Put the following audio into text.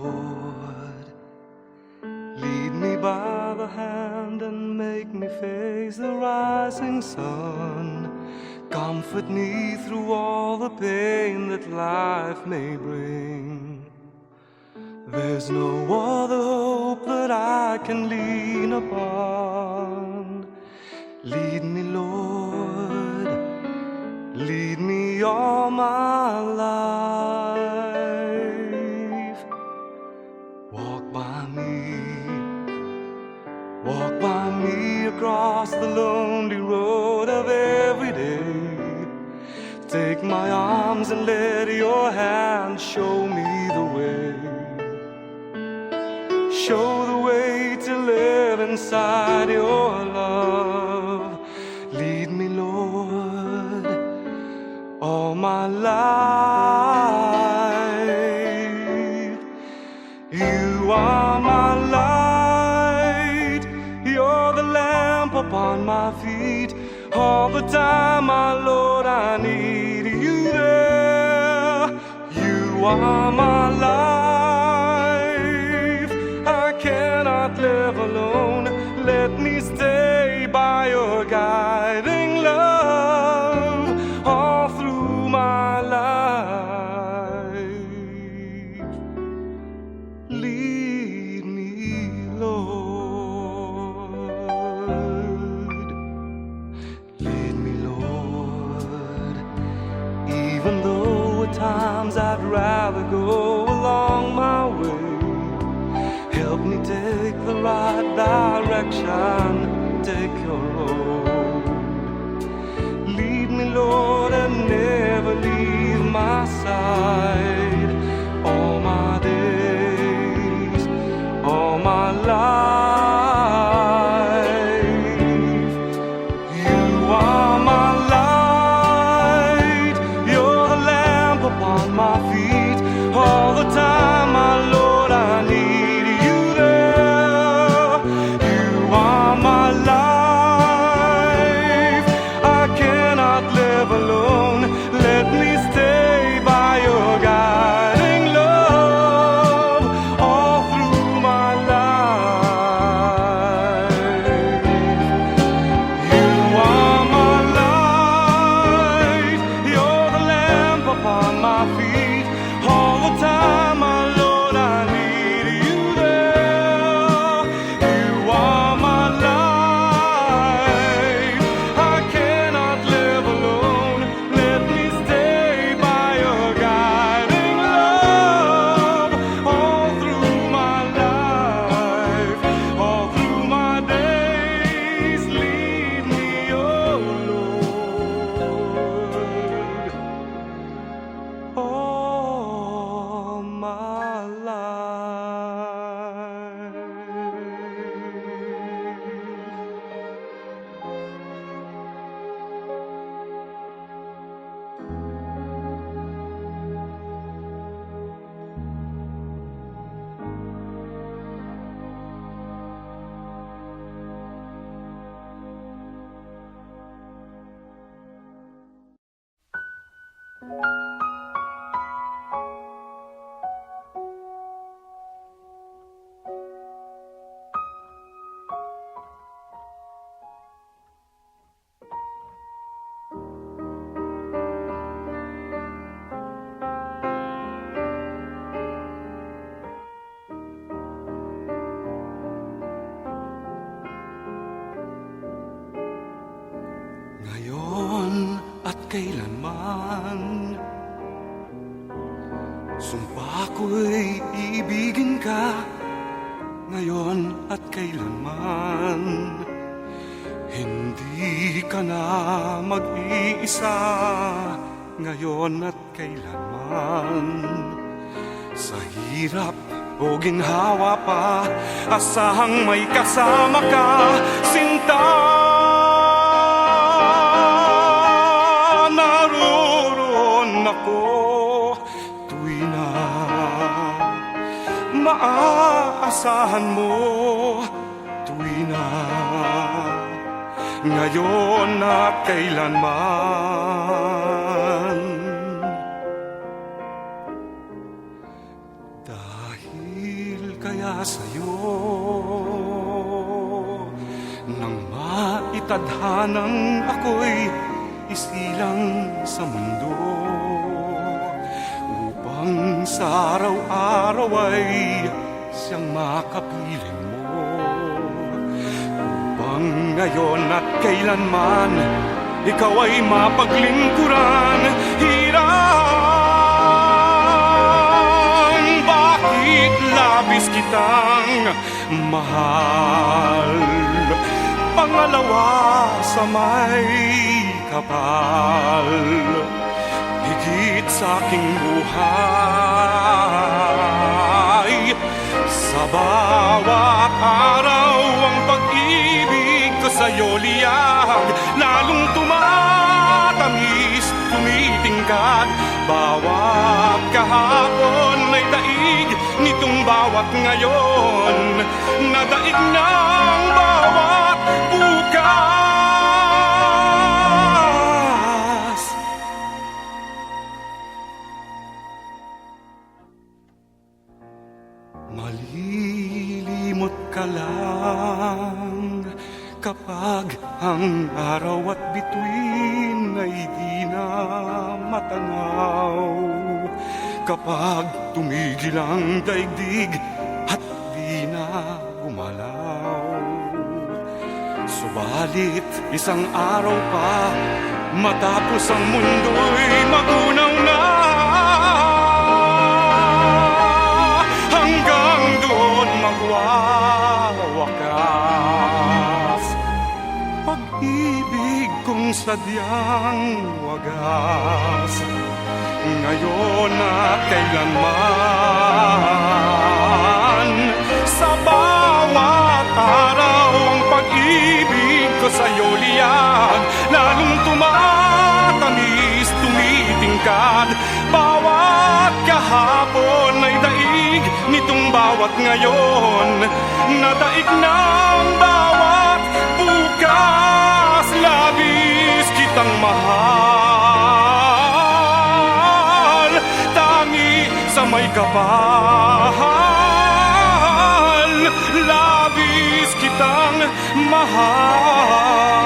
Lord. Lead me by the hand and make me face the rising sun. Comfort me through all the pain that life may bring. There's no other hope that I can lean upon. Lead me, Lord, lead me all my life. Walk by me across the lonely road of every day. Take my arms and let your hand show me the way. Show the way to live inside your love. Lead me, Lord, all my life. You are my light, you're the lamp upon my feet. All the time, my Lord, I need you there. You are my life, I cannot live alone. Let me stay by your guiding love all through my life. Lead me, Lord. Lead me, Lord. Even though at times I'd rather go along my way, help me take the right direction, take your road. Lead me, Lord, and never leave my side. All my days, all my life. You are my light, you're the lamp upon my feet. All the time, my Lord, I need you there. You are my life, I cannot live alone. Let me stay by your guiding love all through my life. You are my light, you're the lamp upon my feet. All the time, my Lord, I need you there. You are my life, I cannot live alone. Let me stay by your guiding love all through my life, all through my days. Lead me, oh Lord, all my life. Ngayon at kailanman, sumpa ko'y ibigin ka. Ngayon at kailanman, hindi ka na mag-iisa. Ngayon at kailanman, sa hirap o ginhawa pa, asahang may kasama ka, sinta. Naroon ako tuwi na maaasahan mo, tuwi na ngayon at kailanman. Dahil sa'yo. Nang maitadhanang ako'y isilang sa mundo, upang sa araw-araw ay siyang makapiling mo, upang ngayon at kailanman ikaw ay mapaglingkuran. Hirang, bakit labis kitang mahal? Pangalawa sa may kapal, higit sa aking buhay. Sa bawat araw ang pag-ibig ko sa'yo liyag, lalong tumatamis, tumitingkad. Bawat kahapon ay daig nitong bawat ngayon, nadaig ng bawat bukas. Malilimot ka lang kapag ang araw at bituin ay di na matanaw, kapag tumigil ang daigdig at di na gumalaw. Subalit isang araw pa matapos ang mundo'y magunaw na, hanggang doon magwawakas pag-ibig kong sadyang wagas. Ngayon at kailanman, sa bawat araw ang pag-ibig ko sa'yo liyag, lalong tumatamis, tumitingkad. Bawat kahapon ay daig nitong bawat ngayon, nadaig ng bawat bukas. Labis kitang mahal, tangi sa may kapal. Labis kitang mahal.